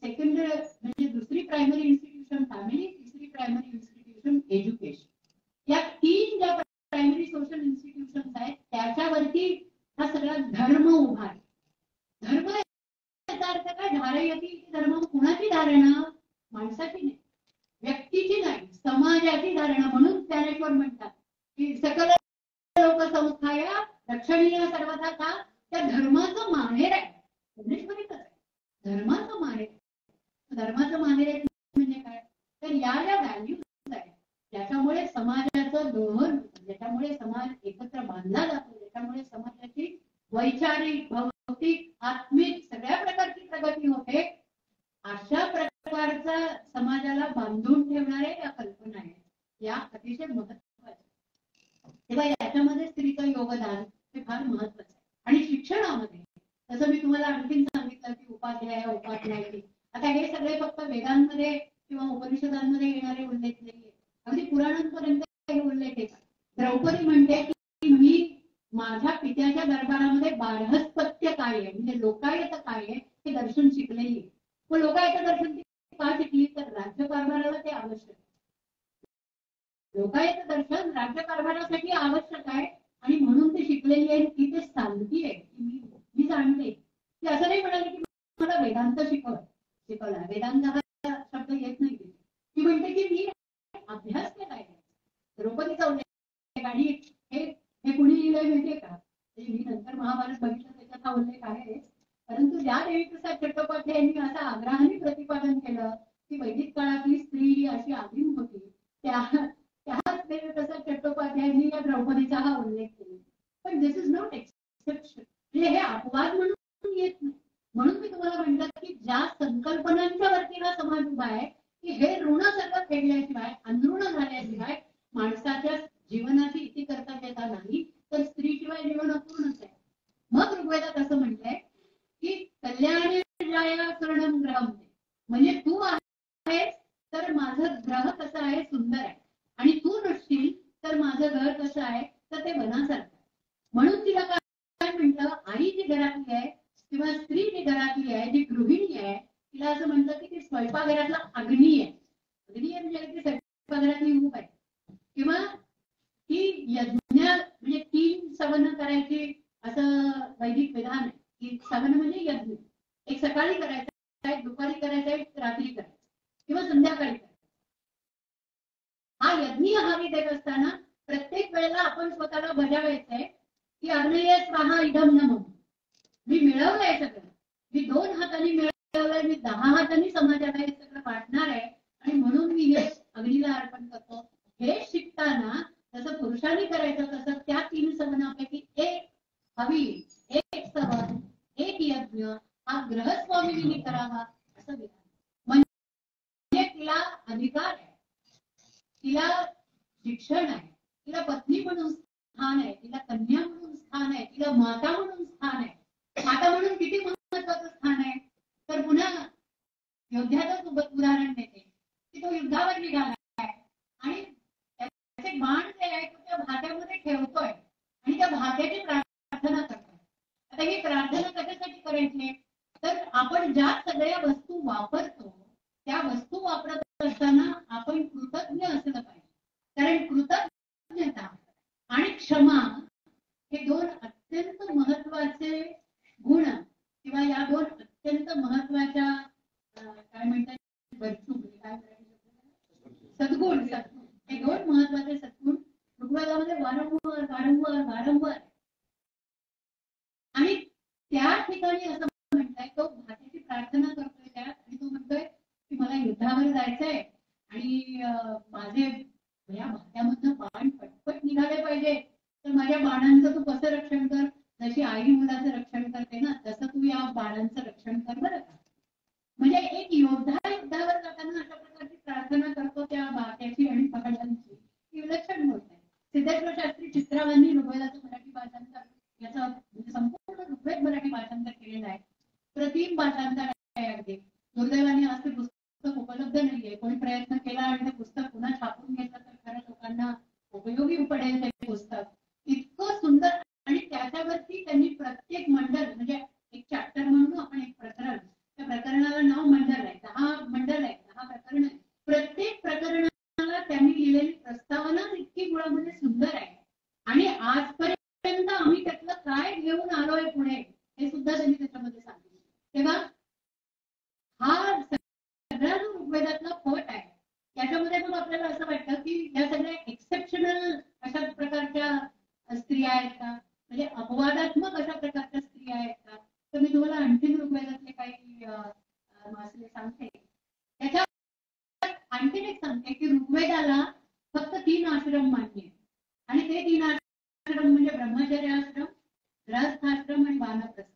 सेकंडरी म्हणजे दुसरी प्रायमरी इन्स्टिट्यूशन फॅमिली, तिसरी प्रायमरी इन्स्टिट्यूशन एज्युकेशन, या तीन ज्या प्रायमरी सोशल इन्स्टिट्यूशन आहेत त्याच्यावरती हा सगळा धर्म उभा आहे. धर्म याचा अर्थ काय, धारयती धर्म, कुणाची धारणा, माणसाची नाही, व्यक्तीची नाही, समाजाची धारणा. म्हणून ज्ञानेश्वर म्हणतात की सकल लोक संस्थाय रक्षणीय सर्वथा का, त्या धर्माचं माहेर आहे. ज्ञानेश्वरीच आहे धर्माचं माहेर. धर्माचं माहेर म्हणजे काय, तर या ज्या व्हॅल्यूज आहेत ज्याच्यामुळे समाजाचं दोहन होतं, ज्याच्यामुळे समाज एकत्र बांधला जातो, ज्याच्यामुळे समाजाची वैचारिक, भौतिक, आत्मिक सगळ्या प्रकारची प्रगती होते, अशा प्रकारचा समाजाला बांधून ठेवणाऱ्या या कल्पना आहेत, या अतिशय महत्वाच्या. तेव्हा याच्यामध्ये स्त्रीचं योगदान हे फार महत्वाचं आहे. आणि शिक्षणामध्ये तसं मी तुम्हाला आणखीन सांगितलं की उपाध्याय, उपाध्यायी, आता हे सगळे फक्त वेदांमध्ये किंवा उपनिषदांमध्ये येणारे उल्लेख नाहीये, अगदी पुराणांपर्यंत हे उल्लेख येतात. द्रौपदी म्हणते की मी माझ्या पित्याच्या दरबारामध्ये बारहस्पत्य काय आहे, म्हणजे लोकायत काय आहे हे दर्शन शिकलेली आहे. पण लोकायत दर्शन का शिकली, तर राज्यकारभाराला ते आवश्यक आहे. लोकायत दर्शन राज्यकारभारासाठी आवश्यक आहे आणि म्हणून ते शिकलेली आहे. ती ते सांगतीये की मी जाणते. ती असं नाही म्हणाली की मला वेदांत शिकवला, वेदांत हा शब्द येत नाही. ती म्हणते की मी अभ्यास केलाय. द्रौपदीचा उल्लेख आणि हे कुणी लिहिलंय माहितीये का, मी नंतर महाभारत बघितलं त्याच्यात हा उल्लेख आहे. परंतु ज्या देवीप्रसाद चट्टोपाध्यायांनी असं आग्रहाने प्रतिपादन केलं की वैदिक काळातली स्त्री ही अशी आदिम होती, त्याच देवीप्रसाद चट्टोपाध्यायांनी या द्रौपदीचा हा उल्लेख केला. पण दिस इज नॉट एक्सेप्शन, म्हणजे हे अपवाद म्हणून येत नाही. म्हणून मी तुम्हाला म्हटलं की ज्या संकल्पनांच्या वरती हा समाज उभा आहे की हे ऋण सगळं फेडल्याशिवाय, अनृण झाल्याशिवाय माणसाच्या जीवनाची इति करता येता नाही, तर स्त्रीशिवाय जीवन अपूर्णच आहे. मग ऋग्वेदात असं म्हटलंय की कल्याण करणं ग्रहम, म्हणजे तू आहेस तर माझं ग्रह कसं आहे, सुंदर आहे, आणि तू नसशील तर माझं घर कसं आहे, तर ते वनासारखं. म्हणून तिला काय म्हटलं, आई जी घरातली आहे किंवा स्त्री जी घरातली आहे, जी गृहिणी आहे, तिला असं म्हणतात की ती स्वयंपाकघरातला अग्नी आहे. अग्नी आहे म्हणजे ती स्वयंपाकघरातली ऊब आहे. किंवा ती यज्ञ म्हणजे 3 सवन करायची असं वैदिक विधान आहे की सवन म्हणजे यज्ञ, एक सकाळी करायचं, एक दुपारी करायचं, एक रात्री करायचं किंवा संध्याकाळी करायचं. हा यज्ञ हवी देत असताना प्रत्येक वेळेला आपण स्वतःला बजावायचंय की अग्नये स्वाहा इदम नमः, मी मिळवलंय सगळं, मी 2 हातांनी मिळवलंय, मी 10 हातांनी समाजाला हे सगळं वाटणार आहे आणि म्हणून मी हे अग्नीला अर्पण करतो. हे शिकताना जसं पुरुषांनी करायचं तसं त्या 3 सवनापैकी एक हवी, एक सवन, एक यज्ञ हा ग्रहस्वामिनी करावा असं विधान. म्हणजे तिला अधिकार आहे, तिला शिक्षण आहे, तिला पत्नी म्हणून स्थान आहे, तिला कन्या म्हणून स्थान आहे, तिला माता म्हणून स्थान आहे. माता म्हणून किती महत्वाचं स्थान आहे, तर पुन्हा योद्ध्याचं उदाहरण देते की तो युद्धावर निघाला आहे आणि त्याचे बाण जे आहे त्या भात्यामध्ये ठेवतोय आणि त्या भात्याची प्रार्थना करतोय. आता ही प्रार्थना कशासाठी करायची, तर आपण ज्या सगळ्या वस्तू वापरतो त्या वस्तू वापरत असताना आपण कृतज्ञ असलं पाहिजे. कारण कृतज्ञता आणि क्षमा हे 2 अत्यंत महत्वाचे गुण किंवा या 2 अत्यंत महत्वाच्या काय म्हणतात वर्चू, काय सद्गुण, हे 2 महत्वाचे सद्गुण ऋग्वेदामध्ये वारंवार वारंवार वारंवार. आणि त्या ठिकाणी असं म्हणताय, तो भाषेची प्रार्थना करतोय त्या, आणि तो म्हणतोय की मला युद्धावर जायचंय आणि माझे या भात्यामधनं बाण पटपट निघाले पाहिजे, तर माझ्या बाणांचं तू कसं रक्षण कर, जशी आई मुलाचं रक्षण करते ना, तसं तू या बाणांचं रक्षण कर बरं का. म्हणजे एक योद्धा युद्धावर जाताना अशा प्रकारची प्रार्थना करतो त्या भात्याची आणि बाणांची, विलक्षण होत आहे. सिद्धेश्वर शास्त्री चित्रावांनी ऋग्वेदाचं मराठी भाषांतर, याचा म्हणजे संपूर्ण ऋग्वेद मराठी भाषांतर केलेलं आहे. प्रतिम भाषांतर आहे अगदी. दुर्दैवाने आज ते पुस्तक उपलब्ध नाहीये. कोणी प्रयत्न केला आणि ते पुस्तक पुन्हा छापून घेतलं तर खरं लोकांना उपयोगी पडेल ते पुस्तक. इतकं सुंदर. आणि त्याच्यावरती त्यांनी प्रत्येक मंडल, म्हणजे एक चॅप्टर म्हणून आपण एक प्रकरण, त्या प्रकरणाला नाव मंडल आहे. 10 मंडल आहे, 10 प्रकरण आहे. प्रत्येक प्रकरणाला त्यांनी लिहिलेली प्रस्तावना इतकी मुळामध्ये सुंदर आहे. आणि आजपर्यंत आम्ही त्यातलं काय घेऊन आलोय पुढे हे सुद्धा त्यांनी त्याच्यामध्ये सांगितलं. तेव्हा हा सगळा जो ऋग्वेदातला पट आहे, त्याच्यामध्ये पण आपल्याला असं वाटतं की या सगळ्या एक्सेप्शनल अशा प्रकारच्या स्त्रिया आहेत का, म्हणजे अपवादात्मक अशा प्रकारच्या स्त्रिया आहेत का. तर मी तुम्हाला आणखीन ऋग्वेदातले काही मासले सांगते. त्याच्या आणखीन एक सांगते की ऋग्वेदाला फक्त 3 आश्रम मान्य आहे. आणि ते 3 आश्रम म्हणजे ब्रह्मचर्य आश्रम, गृहस्थाश्रम आणि वानप्रस्थ.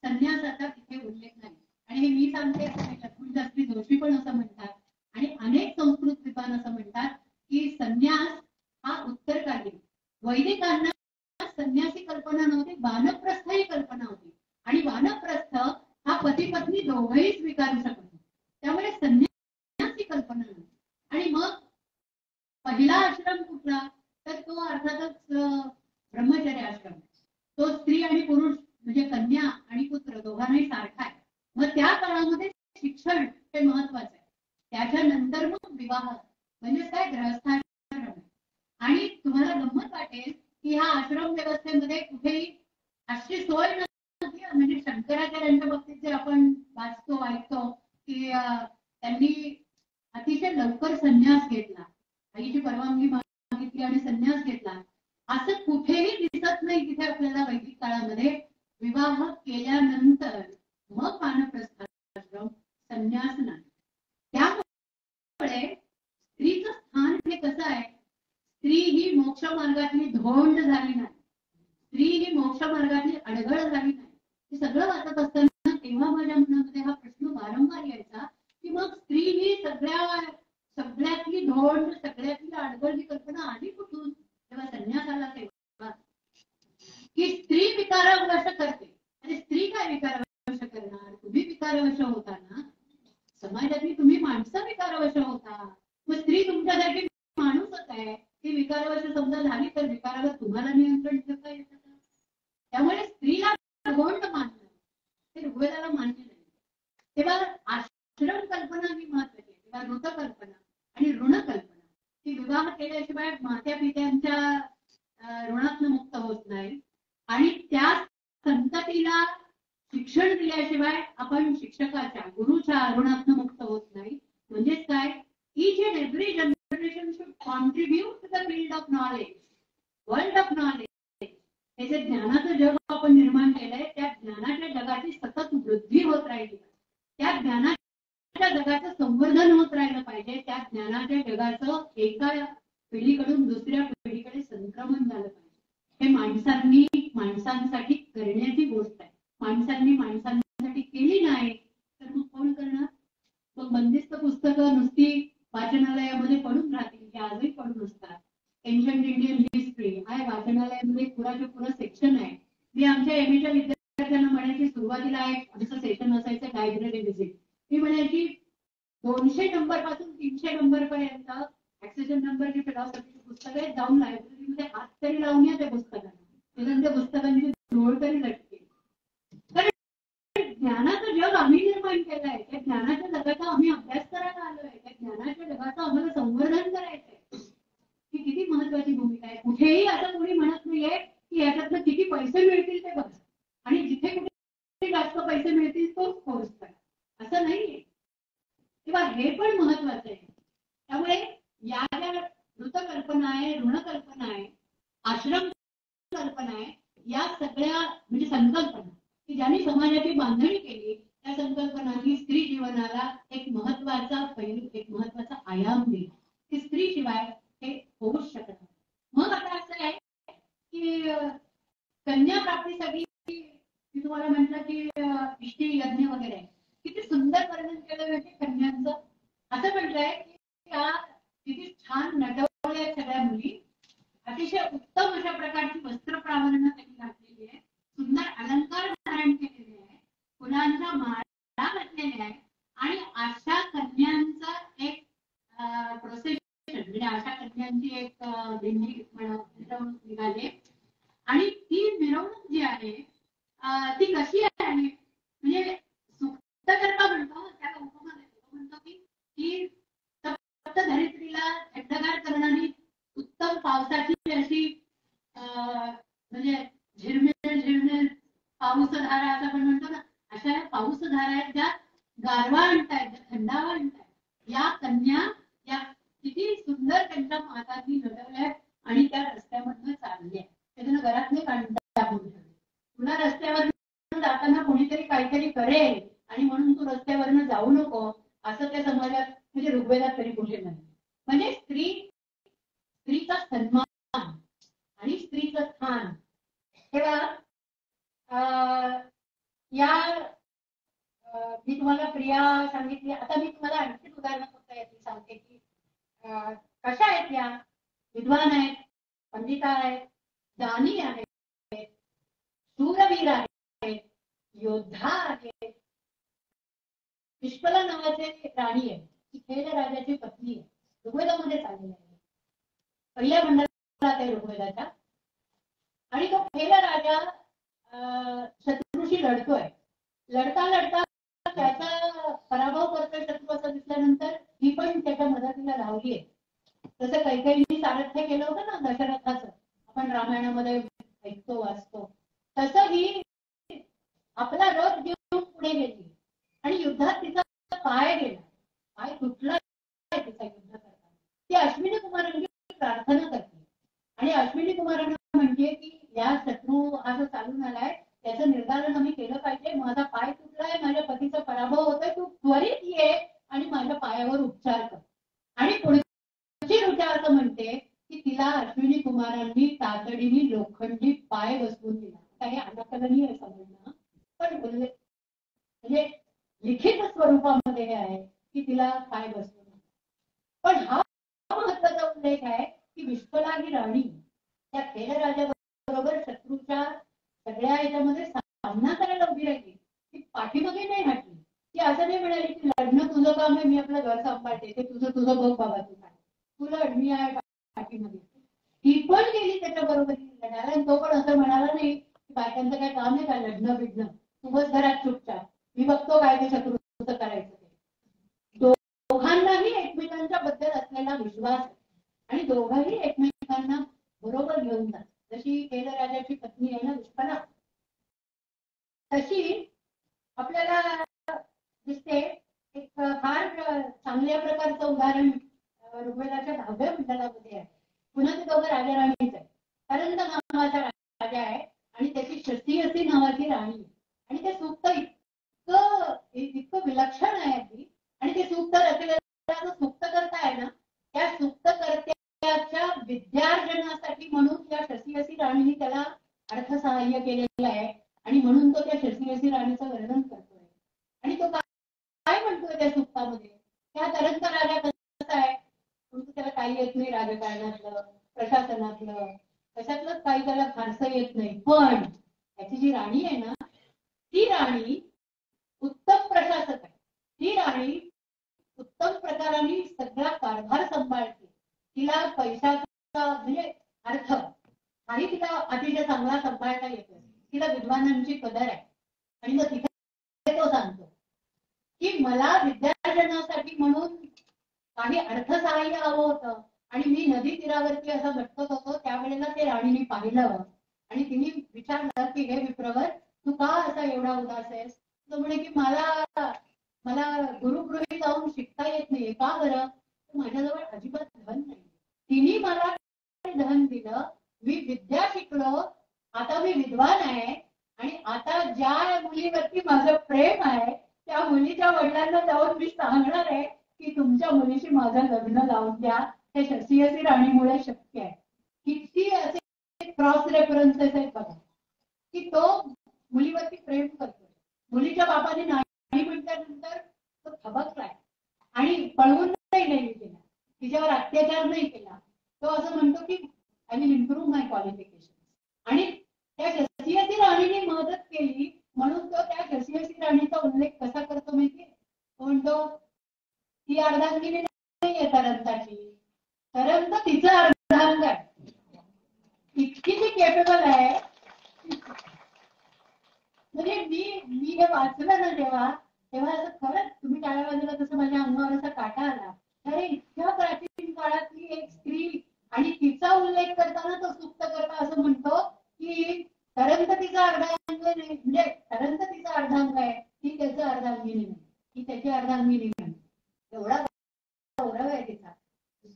संन्यासाचा तिथे उल्लेख नाही. आणि हे मी सांगते असं लक्ष्मण शास्त्री जोशी पण असं म्हणतात, आणि अनेक संस्कृत विद्वान असं म्हणतात की संन्यास हा उत्तरकालीन. वैदिकांना संन्यासी कल्पना नव्हती, वानप्रस्थ ही कल्पना होती. आणि वानप्रस्थ हा पती पत्नी दोघंही स्वीकारू शकत होते. त्यामुळे संन्यासी कल्पना नव्हती. आणि मग पहिला आश्रम कुठला, तर तो अर्थातच ब्रह्मचर्य आश्रम. तो स्त्री आणि पुरुष म्हणजे कन्या आणि पुत्र दोघांनाही सारखा आहे. मग त्या काळामध्ये शिक्षण हे महत्वाचं आहे. त्याच्यानंतर मग विवाह म्हणजे काय, गृहस्थाश्रम. आणि तुम्हाला गंमत वाटेल की ह्या आश्रम व्यवस्थेमध्ये कुठेही अशी सोय नव्हती. म्हणजे शंकराचार्यांच्या बाबतीत जे आपण वाचतो ऐकतो की त्यांनी अतिशय लवकर संन्यास घेतला, आईची परवानगी मागितली आणि संन्यास घेतला, असं कुठेही दिसत नाही तिथे आपल्याला वैदिक काळामध्ये. विवाह केल्यानंतर मग वानप्रस्थाश्रम, संन्यास नाही. त्यामुळे स्त्रीचं स्थान हे कसं आहे, स्त्री ही मोक्ष मार्गातली धोंड झाली नाही, स्त्री ही मोक्ष मार्गातली अडगळ झाली नाही. हे सगळं वाचत असताना तेव्हा माझ्या मनामध्ये हा प्रश्न वारंवार यायचा की मग स्त्री ही सगळ्यातली धोंड, सगळ्यातली अडगळ ही कल्पना आली कुठून. तेव्हा संन्यास आला तेव्हा की स्त्री विकारवश करते. आणि स्त्री काय विकारवश करणार, तुम्ही विकारवश होता ना, समाजातली तुम्ही माणसं विकारवश होता. मग स्त्री तुमच्यासाठी माणूसच आहे. ती विकारवश समजा झाली तर विकारावर तुम्हाला नियंत्रण ठेवता येतं. त्यामुळे स्त्रीला धोंड मानलं हे ऋग्वेदाला मान्य नाही. तेव्हा आश्रम कल्पना ही महत्वाची आहे. तेव्हा ऋतकल्पना आणि ऋणकल्पना, ती विवाह केल्याशिवाय मात्या पित्यांच्या ऋणातनं मुक्त होत नाही. आणि त्या संततीला शिक्षण दिल्याशिवाय आपण शिक्षकाच्या, गुरुच्या ऋणातनं मुक्त होत नाही. म्हणजेच काय, each and every generation should contribute to the field of knowledge, world of knowledge. हे जे ज्ञानाचं जग आपण निर्माण केलंय, त्या ज्ञानाच्या जगाची सतत वृद्धी होत राहिली, त्या ज्ञानाच्या जगाचं संवर्धन होत राहिलं पाहिजे. त्या ज्ञानाच्या जगाचं एका पिढीकडून दुसऱ्या पिढीकडे संक्रमण झालं पाहिजे. हे माणसांसाठी करण्याची गोष्ट आहे. माणसांनी माणसांसाठी केली नाही तर मग कोण करणार. मग बंदिस्त पुस्तकं नुसती वाचनालयामध्ये पडून राहतील, की आजही पडून असतात. एन्शंट इंडियन हिस्ट्री आहे वाचनालयामध्ये पुरा सेक्शन आहे. मी आमच्या एमएच्या विद्यार्थ्यांना म्हणायची, सुरुवातीला एक आमचं सेशन असायचं लायब्ररी व्हिजिट. मी म्हणायची 200 नंबर पासून 300 नंबर पर्यंत ऍक्सेशन नंबरची फिलॉसॉफीची पुस्तकं आहेत, जाऊन लायब्ररीमध्ये हात तरी लावून या त्या पुस्तकांना, त्या पुस्तकांची जोड तरी लटके. कारण ज्ञानाचं जग आम्ही निर्माण केलं आहे. त्या ज्ञानाच्या जगाचा आम्ही अभ्यास करायला आलोय. त्या ज्ञानाच्या जगाचं आम्हाला संवर्धन करायचंय. ही किती महत्वाची भूमिका आहे. कुठेही असं कोणी म्हणत नाहीये की याच्यातनं किती पैसे मिळतील ते बघा आणि जिथे कुठे जास्त पैसे मिळतील तोच कोर्स करा, असं नाहीये. तेव्हा हे पण महत्वाचं आहे. त्यामुळे या ज्या ऋतकल्पना आहे, ऋणकल्पना आहे, आश्रम कल्पना आहे, या सगळ्या म्हणजे संकल्पना की ज्यांनी समाजाची बांधणी केली, त्या संकल्पनांनी स्त्री जीवनाला एक महत्वाचा पैलू, एक महत्वाचा आयाम दिला की स्त्री शिवाय हे होऊच शकत नाही. मग आता असं आहे की कन्या प्राप्तीसाठी मी तुम्हाला म्हटलं की इष्टी यज्ञ वगैरे किती सुंदर वर्णन केलं म्हणजे कन्यांचं. असं म्हटलंय की त्या किती छान नटवल्या सगळ्या मुली, अतिशय उत्तम अशा प्रकारची वस्त्र प्रावरण त्यांनी घातलेली आहे, सुंदर अलंकार धारण केलेले आहे, फुलांच्या माळा घातलेल्या आहे आणि अशा कन्यांचा एक प्रोसेशन म्हणजे अशा कन्यांची एक दिंडी मिरवणूक निघाली आणि ती मिरवणूक जी आहे ती कशी आहे म्हणजे सुप्त करता म्हणतो त्याला उपमा देतो, म्हणतो की तप्त धरित्रीला थंडगार करणारी उत्तम पावसाची अशी म्हणजे झिरमिर झिरमिर पाऊसधारा असं आपण म्हणतो ना, अशा पाऊसधारा आहेत ज्या गारवा आणतायत, ज्या थंडावा आणतायत. या कन्या या किती सुंदर त्यांच्या मातांनी घडवल्या आणि त्या रस्त्यामधनं चालल्या. त्याच्यानं घरात नाही काढता तुला रस्त्यावर जाताना कोणीतरी काहीतरी करेल आणि म्हणून तू रस्त्यावरनं जाऊ नको असं त्या समाजात म्हणजे ऋग्वेदात तरी कुठे नाही. म्हणजे स्त्रीचा सन्मान आणि स्त्रीचं स्थान तेव्हा या मी तुम्हाला प्रिया सांगितली. आता मी तुम्हाला आणखी उदाहरण फक्त याची सांगते की कशा आहेत या. विद्वान आहेत, पंडिता आहेत, दानी आहेत, शूरवीर आहेत, योद्धा आहेत. निष्पला नावाचे राणी आहे, ती खेळ राजाची पत्नी आहे, ऋग्वेदामध्ये चाललेली आहे, पहिल्या मंडळात आहे ऋग्वेदाच्या. आणि तो खेळ राजा शत्रूशी लढतोय. लढता लढता त्याचा पराभव करतोय शत्रू असं दिसल्यानंतर ही पण त्याच्या मदतीला धावली आहे. तसं कैकेयींनी सारथ्य केलं होतं ना दशरथाचं, आपण रामायणामध्ये ऐकतो वाचतो. तसं ही आपला रथ घेऊन पुढे गेली आणि युद्धात तिचा पाय गेला, पाय तुटला तिचा युद्ध करताना. ती अश्विनी कुमारांची प्रार्थना करते आणि अश्विनी कुमारांना म्हणते की या शत्रू हा जो चालून आलाय त्याचं निर्धारण आम्ही केलं पाहिजे. माझा पाय तुटलाय, माझ्या पतीचा पराभव होतोय, तू त्वरित ये आणि माझ्या पायावर उपचार कर. आणि पुढची ऋचा असं म्हणते की तिला अश्विनी कुमारांनी तातडीने लोखंडी पाय बसवून दिला. काही अनाकलनीय आहे समजणं, पण म्हणजे लिखित स्वरूपामध्ये हे आहे की तिला पाय बसवून. पण हा महत्वाचा उल्लेख आहे की विश्वला ही राणी त्या खेळ राजाबरोबर शत्रूच्या सगळ्या याच्यामध्ये सामना करायला उभी राहिली. ती पाठीमागे नाही हटली. ती असं नाही म्हणाली की लढणं तुझं काम आहे, मी आपलं घर सांभाळते, ते तुझं बघ बाबा, तू काय तू लढ, मी आहे पाठीमागे. ती पण गेली त्याच्या बरोबर लढायला आणि तो पण असं म्हणाला नाही की बायकांचं काय काम आहे का लढणं बिडणं, तू बस घरात चुपचाप, मी बघतो काय ते शत्रूचं करायचं ते. दोघांनाही एकमेकांच्या बद्दल असलेला विश्वास आणि दोघंही एकमेकांना बरोबर घेऊन जात. जशी खेळ राजाची पत्नी आहे ना विश्वला, तशी आपल्याला दिसते. एक फार चांगल्या प्रकारचं उदाहरण ऋग्वेदाच्या 10व्या मंडळामध्ये आहे. पुन्हा ते दोघं राजा राणीच आहे. अरंत नावाचा राजा आहे आणि त्याची शशी अशी नावाची राणी आहे. आणि ते सूक्त इतकं विलक्षण आहे अगदी. आणि ते सूक्त रचलेलं सूक्त करता आहे ना, त्या सूक्तकर्त्याच्या विद्यार्जनासाठी म्हणून त्या शशी अशी राणीने त्याला अर्थसहाय्य केलेलं आहे आणि म्हणून तो त्या शशी अशी राणीचं वर्णन करतोय. आणि तो काय म्हणतोय त्या सूक्तामध्ये, त्या अरंत राजा कसा आहे, तुमचं त्याला काही येत नाही, राजकारणातलं प्रशासनातलं कशातलंच काही त्याला फारसं येत नाही. पण त्याची जी राणी आहे ना, ती राणी उत्तम प्रशासक आहे. ती राणी उत्तम प्रकाराने सगळा कारभार सांभाळते. तिला पैशाचा म्हणजे अर्थ आणि तिला अतिशय चांगला सांभाळता येतो. तिला विद्वानांची कदर आहे. आणि मग तिथे तो सांगतो की मला विद्यार्जनासाठी म्हणून काही अर्थसहाय्य हवं होतं आणि मी नदी तीरावरती असं भटकत होतो, त्यावेळेला ते राणीने पाहिलं आणि तिने विचारलं की हे विप्रवर तू का असा एवढा उदास आहेस. तो म्हणे की मला गुरुगृही जाऊन शिकता येत नाहीये. का बरं. माझ्याजवळ अजिबात धन नाही. तिने मला धन दिलं, मी विद्या शिकलो आता मी विद्वान आहे आणि आता ज्या मुलीवरती माझं प्रेम आहे त्या मुलीच्या वडिलांना जाऊन मी सांगणार आहे की तुमच्या मुलीशी माझं लग्न लावून द्या. हे सियासी राणीमुळे शक्य आहे. किती असे क्रॉस रेफरन्सेस आहेत बघा की तो मुलीवरती प्रेम करतो. मुलीच्या बापाने नाही म्हटल्यानंतर तो थबकलाय आणि पळवून नाही केला, तिच्यावर अत्याचार नाही केला. तो असं म्हणतो की I will improve my qualification. आणि त्या शशियसी राणीने मदत केली म्हणून तो त्या शशियसी राणीचा उल्लेख कसा करतो माहितीये? तो म्हणतो ती अर्धांगिनी नाहीये तरंताची, तरंत तिचं अर्धांग आहे. इतकी ती केपेबल आहे. म्हणजे मी हे वाचलं ना तेव्हा तेव्हा असं खरंच तुम्ही टाळ्या वाजवला तसं माझ्या अंगावर असा काटा आला. अरे इतक्या प्राचीन काळातली एक स्त्री आणि तिचा उल्लेख करताना तो सुप्तकर्ता असं म्हणतो की तरंत तिचा अर्धांग नाही, म्हणजे तरंत तिचा अर्धांग आहे, ती त्याचं अर्धांगिनी नाही, ती त्याची अर्धांगिनी नाही. एवढा गौरव आहे तिचा.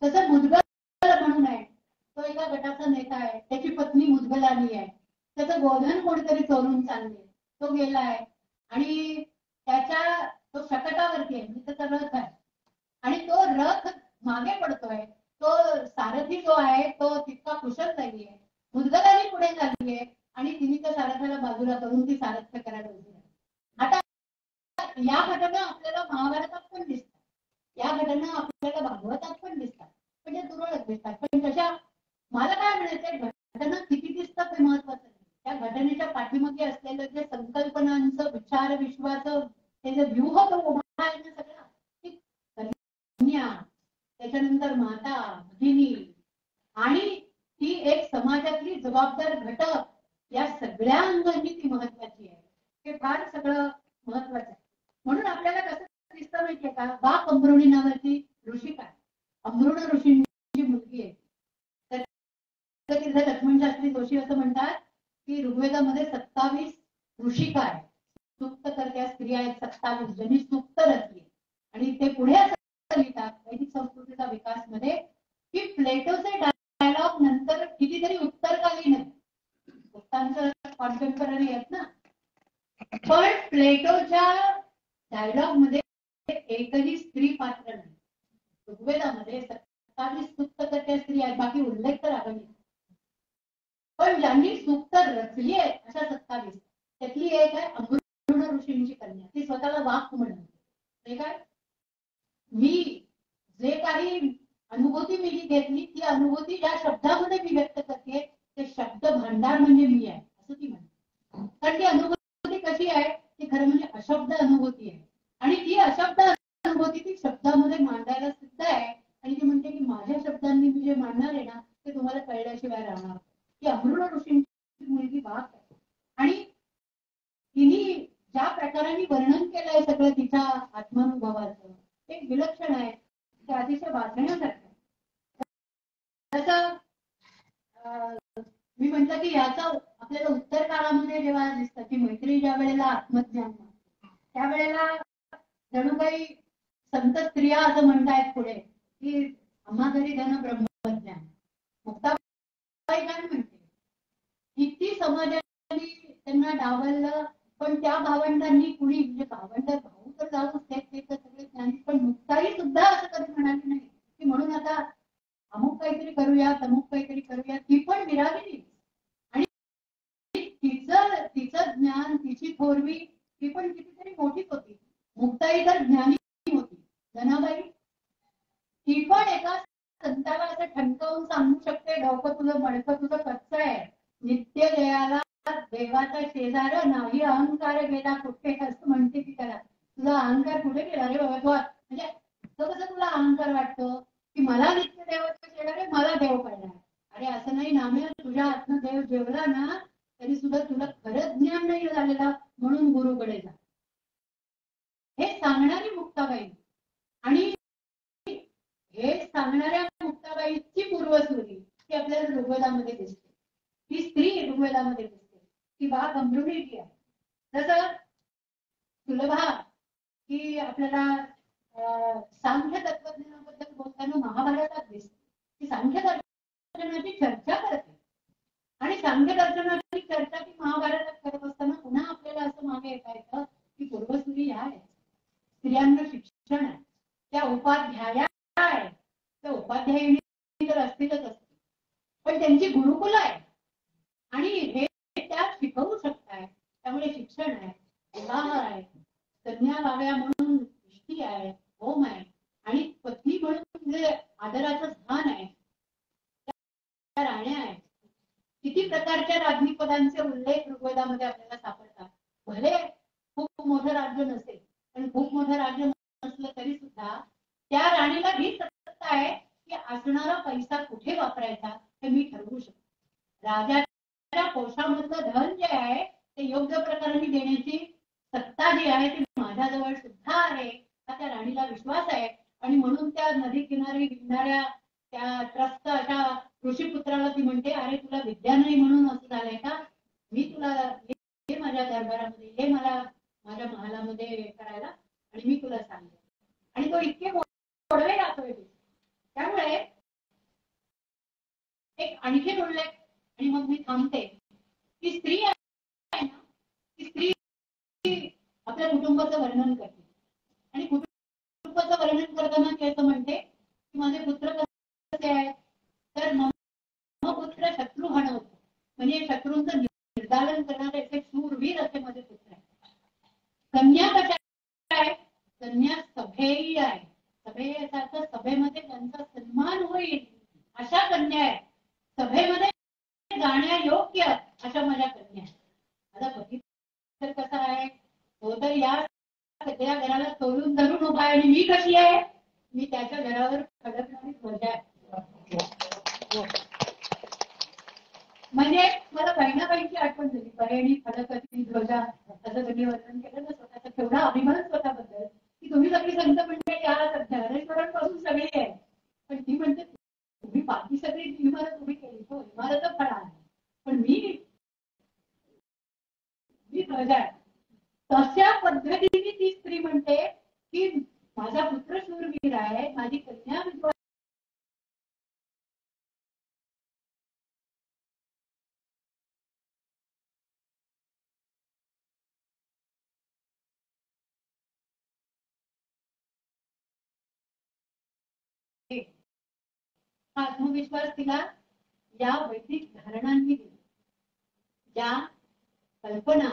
तसं मुद्गल म्हणून आहे, तो एका गटाचा नेता आहे, त्याची पत्नी मुद्गलानी आहे, त्याचं गोधन कोणीतरी चोरून चालले, तो गेलाय आणि त्याच्या तो शकटावरती आहे, म्हणजे त्याचा रथ आहे आणि तो रथ मागे पडतोय. तो सारथी जो आहे तो तितका कुशल नाहीये. मुद्गलानी पुढे झालीये आणि तिने त्या सारथ्याला बाजूला करून ती सारथ्य करायला उभी आहे. आता या घटना आपल्याला महाभारतात पण दिसतात, या घटना आपल्याला भागवतात पण दिसतात, म्हणजे तुरळक दिसतात. पण तशा मला काय म्हणायचंय, घटना किती दिसतात हे महत्वाचं नाही. त्या घटनेच्या पाठीमागे असलेलं जे संकल्पनांचं विचार विश्वाचं ते जे व्यूह तो उभा आहे ना सगळं, ती कन्या, त्याच्यानंतर माता, भगिनी आणि ती एक समाजातली जबाबदार घटक, या सगळ्या अंगांनी ती महत्वाची आहे. हे फार सगळं महत्वाचं आहे. म्हणून आपल्याला कसं दिसतं माहितीये का, बाक अमृणी नावाची ऋषिका आहे, अमृण ऋषींची मुलगी आहे. तर लक्ष्मण शास्त्री जोशी असं म्हणतात की ऋग्वेदामध्ये 27 ऋषिका आहे, सुक्त करत्या स्त्रिया आहेत 27 ज्यांनी सुक्त रचली. आणि ते पुढे असं लिहितात वैदिक संस्कृतीचा विकास मध्ये की प्लेटोचे डायलॉग नंतर कितीतरी उत्तरकालीन आहेत, पुस्तकांचं कॉन्टेम्पररी आहेत ना, पण प्लेटोच्या डायलॉग मध्ये एकही स्त्री पात्र नाही. ऋग्वेदामध्ये 27 सुक्त करत्या स्त्री आहेत, बाकी उल्लेख तर आला नाही. पण ज्यांनी सूक्त रचली आहे अशा 27 त्यातली एक आहे अमृण ऋषींची कन्या. ती स्वतःला वाक म्हणते. काय मी जे काही अनुभूती मी घेतली ती अनुभूती ज्या शब्दामध्ये मी व्यक्त करते ते शब्द भांडार म्हणजे मी आहे असं ती म्हणते. कारण ती अनुभूती कशी आहे, ती खरं म्हणजे अशब्द अनुभूती आहे आणि ती अशब्द अनुभूती ती शब्दामध्ये मांडायला सिद्ध आहे. आणि ती म्हणते की माझ्या शब्दांनी मी जे मांडणार आहे ना ते तुम्हाला कळल्याशिवाय राहणार. ती अमृण ऋषींची मुलगी वाक आहे आणि तिने ज्या प्रकाराने वर्णन केलंय सगळं तिच्या आत्मानुभवाचं ते विलक्षण आहे, ते अतिशय वाचण्यासारखं. तसं मी म्हटलं की याचा आपल्याला उत्तर काळामध्ये जेव्हा दिसतं की मैत्री ज्या वेळेला आत्मज्ञान त्यावेळेला जणू काही संत स्त्रिया असं म्हणतायत पुढे की आम्हा घरी धन ब्रह्मज्ञान. मुक्ताबाई काय म्हणते, किती समाजाने त्यांना डावललं पण त्या भावंडांनी कुणी म्हणजे भावंड भाऊ तर जाऊच ते तर सगळे ज्ञानी, पण मुक्ताई सुद्धा असं कधी म्हणाली नाही की म्हणून आता अमुक काहीतरी करूया तमुक काहीतरी करूया. ती पण विरागिली आणि तिचं ज्ञान तिची थोरवी ती पण कितीतरी मोठीच होती. मुक्ताई तर ज्ञानी होती. जनाबाई ती पण एका संताला असं ठणकावून सांगू शकते, डोकं तुझं मडकं तुझं कच्चं आहे, नित्य जयाला देवाचा शेजार नाही अहंकार गेला कुठे असं म्हणते की त्याला तुझा अहंकार कुठे गेला रे बाबा. तो म्हणजे तो कसं तुला अहंकार वाटतो की मला नित्य देवाचा शेजार आहे, मला देव पाहिजे. अरे असं नाही नाम्या, तुझ्या आत्म देव जेवला ना तरी सुद्धा तुला खरंच ज्ञान नाही झालेला म्हणून गुरुकडे जा, हे सांगणारी मुक्ताबाई. आणि हे सांगणाऱ्या मुक्ताबाईची पूर्वसुरी ती आपल्याला ऋग्वेदामध्ये दिसते. ती स्त्री ऋग्वेदामध्ये दिसते, ती बाग अमृणी आहे. तसं सुलभा की आपल्याला सांख्य तत्वज्ञानाबद्दल बोलताना महाभारतात दिसते. ती सांख्य दर्शनाची चर्चा करते आणि सांख्य दर्शनाची चर्चा ती महाभारतात करत असताना पुन्हा आपल्याला असं मागे येता येतं की पूर्वसुरी ह्या आहेत, स्त्रियांना शिक्षण आहे, त्या उपाध्याया आहे, त्या उपाध्यायुनी तर असतीलच असतील, पण त्यांची गुरुकुल आहे आणि हे त्या शिकवू शकताय. त्यामुळे शिक्षण आहे, विवाह आहे, कन्या लाव्या म्हणून इष्टी आहे, होम आहे आणि पत्नी म्हणून जे आदराचं स्थान आहे, त्या राण्या आहेत. किती प्रकारच्या राज्ञी पदांचे उल्लेख ऋग्वेदामध्ये आपल्याला सापडतात. भले खूप मोठं राज्य नसेल, पण खूप मोठं राज्य नसलं तरी सुद्धा त्या राणीला ही सत्ता आहे की असणारा पैसा कुठे वापरायचा हे मी ठरवू शकतो. राजाच्या कोशामधलं धन जे आहे ते योग्य प्रकारे देण्याची सत्ता जी आहे ती माझ्याजवळ सुद्धा आहे, हा त्या राणीला विश्वास आहे. आणि म्हणून त्या नदी किनारी विकणाऱ्या त्या ट्रस्ट अशा ऋषीपुत्राला ती म्हणते, अरे तुला विद्या नाही म्हणून असं झालंय का, मी तुला हे माझ्या दरबारामध्ये, हे मला माझ्या महालामध्ये करायला, आणि मी तुला सांगते. आणि तो इतके मोडवे राहतोय. त्यामुळे एक आणखी उल्लेख आणि मग मी थांबते की स्त्री आहे ना, ती स्त्री आपल्या कुटुंबाचं वर्णन करते आणि कुटुंबाचं वर्णन करताना ती असं म्हणते की माझे पुत्र कसे आहेत, तर मम पुत्र शत्रुघ्न होतो, म्हणजे शत्रूंचं निर्दालन करणारे असे शूरवीर असे माझे पुत्र आहेत. कन्या कशा आहे, कन्या सभेयी आहे, सभेसारखं सभेमध्ये त्यांचा सन्मान होईल अशा कन्या आहे, सभेमध्ये जाण्या योग्य अशा माझ्या कन्या. माझा पती तर कसा आहे, तो तर या सगळ्या घराला सोडून धरून उभा आहे आणि मी कशी आहे, मी त्याच्या घरावर फडकणारी ध्वजा आहे. म्हणजे मला बहिणाबाईंची आठवण झाली, बहिणी फडकती ध्वजा असं तुम्ही वर्णन केलं ना स्वतःचा, तेवढा अभिमान स्वतःबद्दल की तुम्ही सगळी संत मंडळी आहात, ज्ञानेश्वरांपासून सगळी आहे, पण ती म्हणते तुम्ही बाकी सगळी इमारत उभी केली, हो इमारत फळा आहे, पण मी ध्वजा आहे. तशा पद्धतीने ती स्त्री म्हणते की माझा पुत्र शूरवीर आहे, माझी कन्या विद्वान हा आत्मविश्वास तिला या वैदिक धारणांनी दिला, ज्या कल्पना